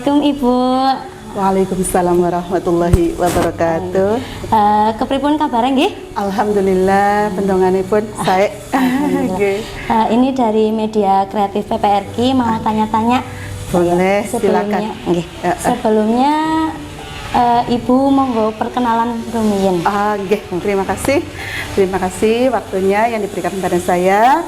Assalamualaikum Ibu. Waalaikumsalam warahmatullahi wabarakatuh. Kepripun kabarnya nggih? Alhamdulillah pendonganipun saya. Ini dari media kreatif PPRK mau tanya-tanya. Boleh, silakan. Sebelumnya Ibu monggo perkenalan rumiyin. Terima kasih. Terima kasih waktunya yang diberikan kepada saya.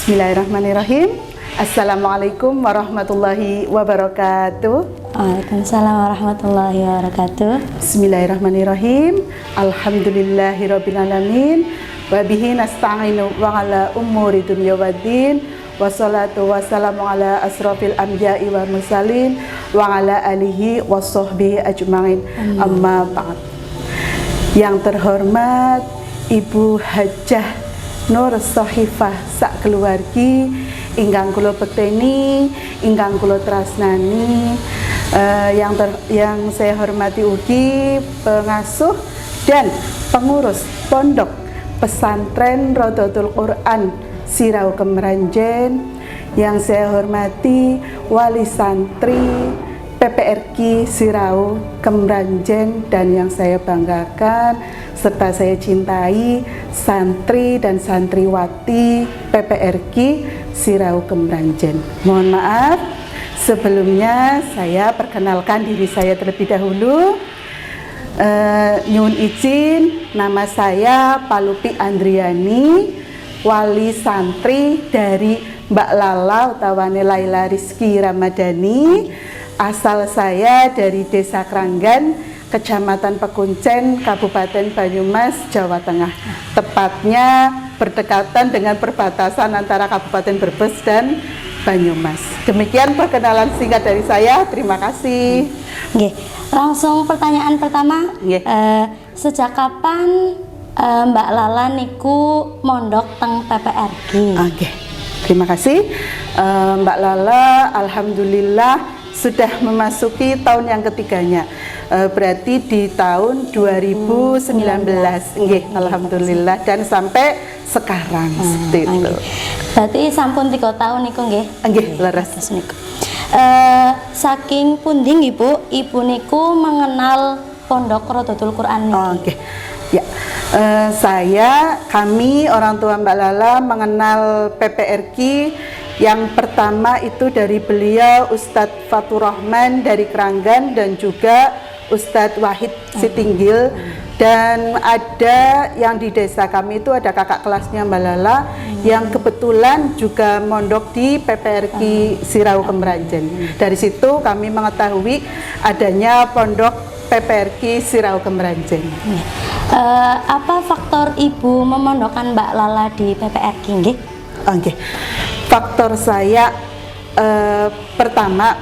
Bismillahirrahmanirrahim. Assalamualaikum warahmatullahi wabarakatuh. Waalaikumsalam warahmatullahi wabarakatuh. Bismillahirrahmanirrahim. Alhamdulillahirrabbilalamin. Wa bihi nasta'inu wa ala umuri dunya waddin. Wassalatu wassalamu ala asrofil anbiya'i wal mursalin wa ala alihi wa sahbihi ajma'in. Amma ba'd. Yang terhormat Ibu Hajah Nur Sohifah sak keluargi ingkang kula bekteni, ingkang kula tresnani, yang saya hormati ugi pengasuh dan pengurus Pondok Pesantren Rodotul Quran Sirau Kemranjen, yang saya hormati wali santri PPRK Sirau Kemranjen, dan yang saya banggakan serta saya cintai santri dan santriwati PPRK Sirau Kemranjen. Mohon maaf, sebelumnya saya perkenalkan diri saya terlebih dahulu. Nyuwun izin, nama saya Palupi Andriani, wali santri dari Mbak Lala utawane Laila Rizky Ramadhani. Asal saya dari Desa Kranggan, Kecamatan Pekuncen, Kabupaten Banyumas, Jawa Tengah. Tepatnya berdekatan dengan perbatasan antara Kabupaten Brebes dan Banyumas. Demikian perkenalan singkat dari saya. Terima kasih. Langsung pertanyaan pertama. Sejak kapan Mbak Lala niku mondok teng PPRK? Terima kasih. Mbak Lala alhamdulillah sudah memasuki tahun yang ketiganya, berarti di tahun 2019. Alhamdulillah, dan sampai sekarang seperti itu. Berarti sampun 3 tahun niku nggih? Leres niku. Saking pundi Ibu niku mengenal Pondok Rodotul Quran niki? Kami orang tua Mbak Lala mengenal PPRK yang pertama itu dari beliau Ustadz Fatur Rahman dari Kranggan, dan juga Ustadz Wahid Sitinggil. Dan ada yang di desa kami itu ada kakak kelasnya Mbak Lala yang kebetulan juga mondok di PPRK Sirau Kemranjen. Dari situ kami mengetahui adanya pondok PPRK Sirau Kemranjen. Apa faktor Ibu memondokkan Mbak Lala di PPRK nggih? Faktor saya pertama,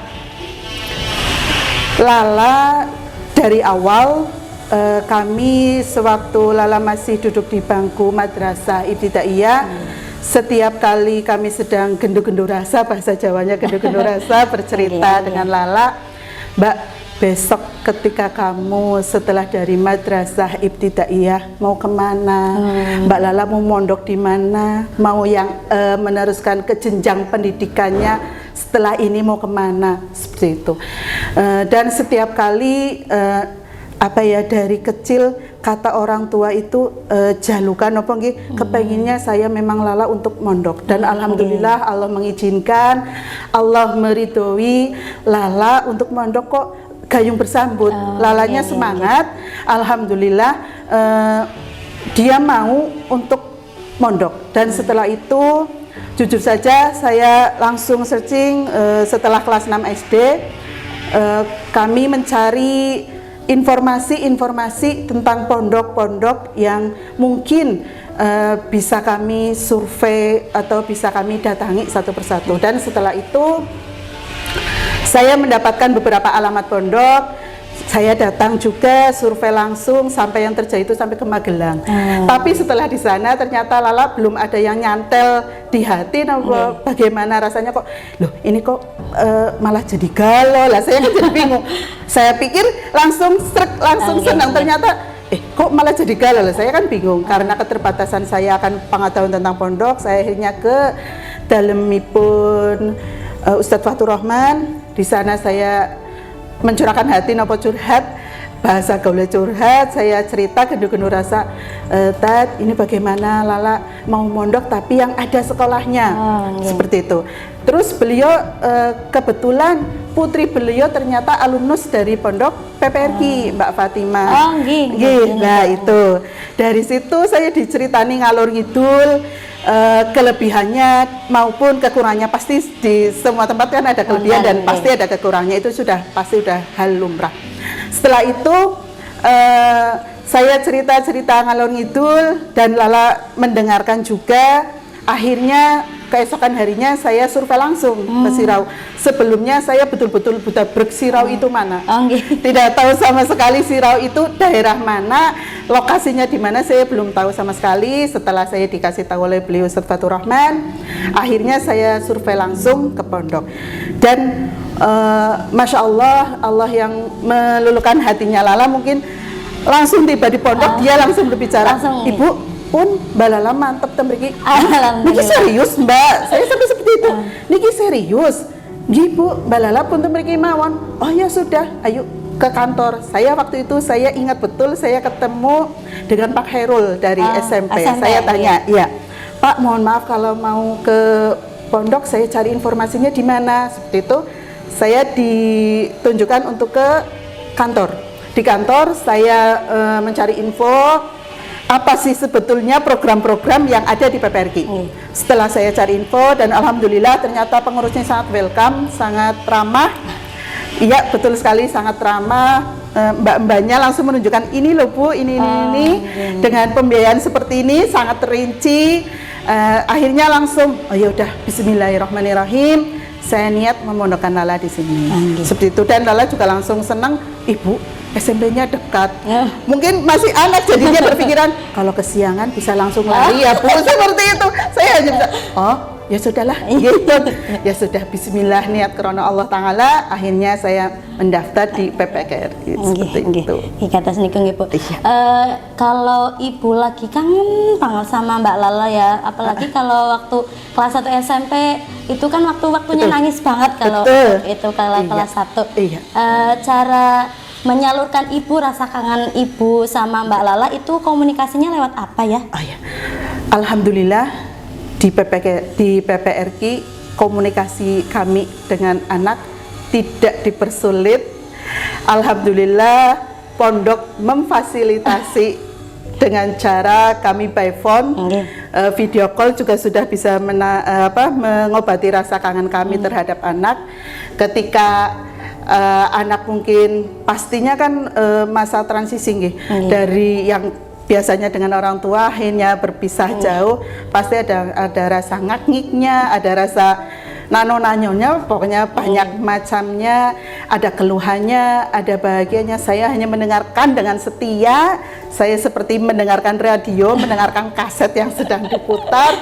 Lala dari awal kami sewaktu Lala masih duduk di bangku madrasah ibtidaiyah, setiap kali kami sedang gendu-gendu rasa, bahasa Jawanya gendu-gendu rasa, bercerita dengan Lala, Mbak, besok ketika kamu setelah dari madrasah ibtidaiyah mau kemana? Mbak Lala mau mondok di mana? Mau yang meneruskan ke jenjang pendidikannya setelah ini mau kemana? Seperti itu. Dan setiap kali dari kecil kata orang tua itu jalukan apa nggih, kepenginnya saya memang Lala untuk mondok, dan alhamdulillah Allah mengizinkan, Allah meridhoi Lala untuk mondok kok gayung bersambut. Lalanya semangat, alhamdulillah dia mau untuk mondok. Dan setelah itu jujur saja saya langsung searching setelah kelas 6 SD, kami mencari informasi-informasi tentang pondok-pondok yang mungkin bisa kami survei atau bisa kami datangi satu persatu. Dan setelah itu saya mendapatkan beberapa alamat pondok, saya datang juga survei langsung sampai yang terjadi itu sampai ke Magelang. Tapi setelah di sana ternyata Lala belum ada yang nyantel di hati. Bagaimana rasanya kok, loh ini kok malah jadi galau lah. Saya kan jadi bingung. Saya pikir langsung senang, ternyata kok malah jadi galau lah. Saya kan bingung karena keterbatasan saya akan pengetahuan tentang pondok. Saya akhirnya ke dalemipun Ustadz Fatur Rahman. Di sana saya mencurahkan hati nopo curhat, bahasa gaul curhat, saya cerita gendu-gendu rasa, Tat, ini bagaimana Lala mau mondok tapi yang ada sekolahnya, seperti itu. Terus beliau kebetulan putri beliau ternyata alumnus dari pondok PPRK, Mbak Fatimah. Nah itu dari situ saya diceritani ngalor ngidul, kelebihannya maupun kekurangannya. Pasti di semua tempat kan ada kelebihan dan pasti ada kekurangannya, itu pasti sudah hal lumrah. Setelah itu saya cerita-cerita ngalor ngidul dan Lala mendengarkan juga. Akhirnya keesokan harinya saya survei langsung ke Sirau. Sebelumnya saya betul-betul buta brek Sirau itu mana. Tidak tahu sama sekali Sirau itu daerah mana, lokasinya di mana saya belum tahu sama sekali. Setelah saya dikasih tahu oleh beliau Ustaz Fatur Rahman, akhirnya saya survei langsung ke pondok. Dan Masya Allah, Allah yang meluluhkan hatinya Lala mungkin langsung tiba di pondok, dia langsung berbicara, Ibu pun Mbak Lala mantep tembriki. Niki serius Mbak, saya sampai seperti itu. Niki serius, Ibu Mbak Lala pun tembriki mawon. Oh ya sudah, ayo ke kantor. Saya waktu itu saya ingat betul saya ketemu dengan Pak Herul dari SMP. Saya tanya, ya Pak mohon maaf kalau mau ke pondok saya cari informasinya di mana. Seperti itu saya ditunjukkan untuk ke kantor. Di kantor saya mencari info apa sih sebetulnya program-program yang ada di PPRK. Setelah saya cari info dan alhamdulillah ternyata pengurusnya sangat welcome, sangat ramah. Iya betul sekali, sangat ramah. Mbak-mbaknya langsung menunjukkan ini loh Bu, ini dengan pembiayaan seperti ini sangat terinci. Akhirnya langsung, oh yaudah Bismillahirrahmanirrahim, saya niat memondokkan Lala di sini. Seperti itu, dan Lala juga langsung senang, Ibu SMP-nya dekat. Mungkin masih anak jadinya berpikiran kalau kesiangan bisa langsung lari ya Bu, seperti itu. Saya hanya bisa, oh ya sudahlah gitu. Ya sudah bismillah niat karena Allah Ta'ala, akhirnya saya mendaftar di PPKR seperti itu. Kata seniku nggih Bu. Kalau Ibu lagi kangen banget sama Mbak Lala ya, apalagi kalau waktu kelas 1 SMP itu kan waktu-waktunya nangis banget kalau itu kalau kelas 1. Cara menyalurkan Ibu rasa kangen Ibu sama Mbak Lala itu komunikasinya lewat apa ya? Oh ya, alhamdulillah di PPRK komunikasi kami dengan anak tidak dipersulit. Alhamdulillah pondok memfasilitasi dengan cara kami by phone, video call juga sudah bisa mengobati rasa kangen kami terhadap anak. Ketika anak mungkin pastinya kan masa transisi dari yang biasanya dengan orang tua akhirnya berpisah jauh, pasti ada rasa ngak-ngiknya, ada rasa nano-nanyonya, pokoknya banyak macamnya, ada keluhannya, ada bahagianya. Saya hanya mendengarkan dengan setia, saya seperti mendengarkan radio, mendengarkan kaset yang sedang diputar.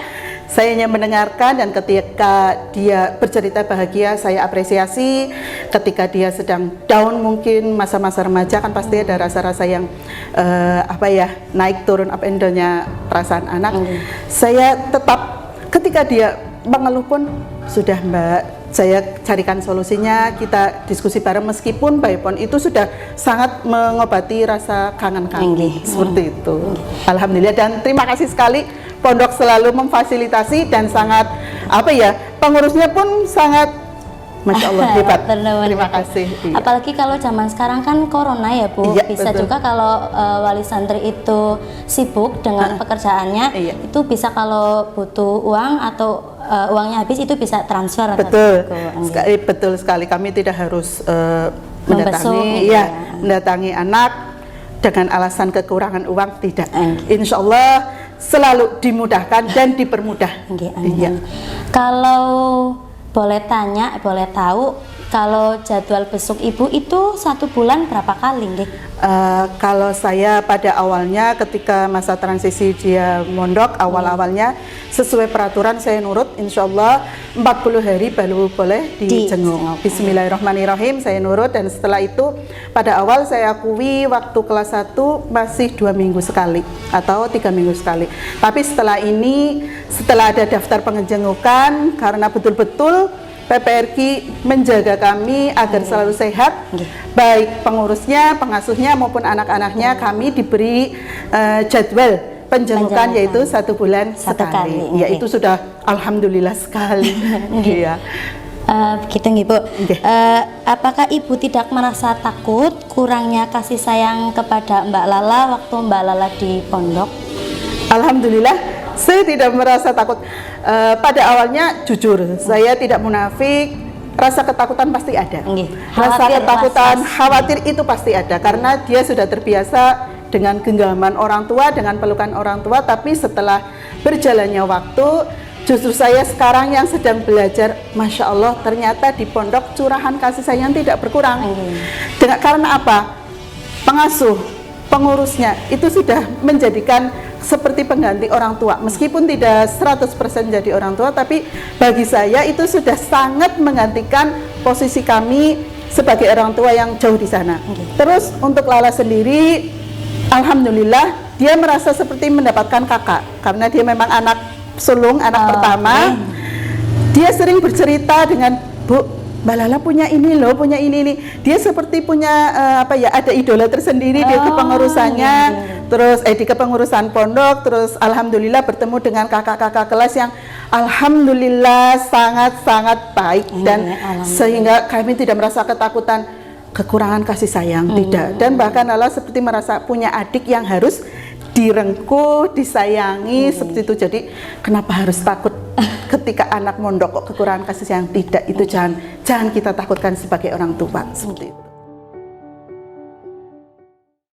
Saya hanya mendengarkan, dan ketika dia bercerita bahagia saya apresiasi. Ketika dia sedang down mungkin masa-masa remaja kan pasti ada rasa-rasa yang naik turun up and down-nya perasaan anak. Saya tetap ketika dia mengeluh pun sudah Mbak, saya carikan solusinya, kita diskusi bareng meskipun by phone, itu sudah sangat mengobati rasa kangen kami. Seperti itu. Alhamdulillah, dan terima kasih sekali pondok selalu memfasilitasi dan sangat pengurusnya pun sangat Masya Allah hebat. Terima kasih. Apalagi kalau zaman sekarang kan corona ya Bu, bisa betul. Juga kalau wali santri itu sibuk dengan pekerjaannya, itu bisa kalau butuh uang atau uangnya habis itu bisa transfer. Betul sekali. Kami tidak harus mendatangi anak dengan alasan kekurangan uang, tidak. Insya Allah selalu dimudahkan dan dipermudah. Kalau boleh tanya, boleh tahu kalau jadwal besuk Ibu itu 1 bulan berapa kali nggih? Kalau saya pada awalnya ketika masa transisi dia mondok, awal-awalnya sesuai peraturan saya nurut, insya Allah 40 hari baru boleh dijenguk. Bismillahirrahmanirrahim, saya nurut, dan setelah itu pada awal saya akui waktu kelas 1 masih 2 minggu sekali atau 3 minggu sekali. Tapi setelah ini, setelah ada daftar penjengukan, karena betul-betul PPRQ menjaga kami agar selalu sehat, baik pengurusnya, pengasuhnya maupun anak-anaknya. Kami diberi jadwal penjenggukan yaitu 1 bulan sekali. Ya itu sudah alhamdulillah sekali. Iya. Begitu nih Bu. Apakah Ibu tidak merasa takut kurangnya kasih sayang kepada Mbak Lala waktu Mbak Lala di pondok? Alhamdulillah saya tidak merasa takut. Pada awalnya jujur saya tidak munafik, rasa ketakutan pasti ada. Rasa ketakutan, khawatir itu pasti ada karena dia sudah terbiasa dengan genggaman orang tua, dengan pelukan orang tua. Tapi setelah berjalannya waktu, justru saya sekarang yang sedang belajar, Masya Allah, ternyata di pondok curahan kasih sayang tidak berkurang. Karena apa? Pengasuh, pengurusnya itu sudah menjadikan seperti pengganti orang tua. Meskipun tidak 100% jadi orang tua, tapi bagi saya itu sudah sangat menggantikan posisi kami sebagai orang tua yang jauh di sana. Terus untuk Lala sendiri, alhamdulillah dia merasa seperti mendapatkan kakak karena dia memang anak sulung, anak pertama. Dia sering bercerita dengan, Bu, Mbak Lala punya ini loh, punya ini. Dia seperti punya ada idola tersendiri di kepengurusannya. Terus di kepengurusan pondok, terus alhamdulillah bertemu dengan kakak-kakak kelas yang alhamdulillah sangat-sangat baik dan sehingga kami tidak merasa ketakutan kekurangan kasih sayang, tidak. Dan bahkan Lala seperti merasa punya adik yang harus direngkuh, disayangi seperti itu. Jadi kenapa harus takut ketika anak mondok kok kekurangan kasih sayang? Tidak, itu jangan kita takutkan sebagai orang tua seperti itu.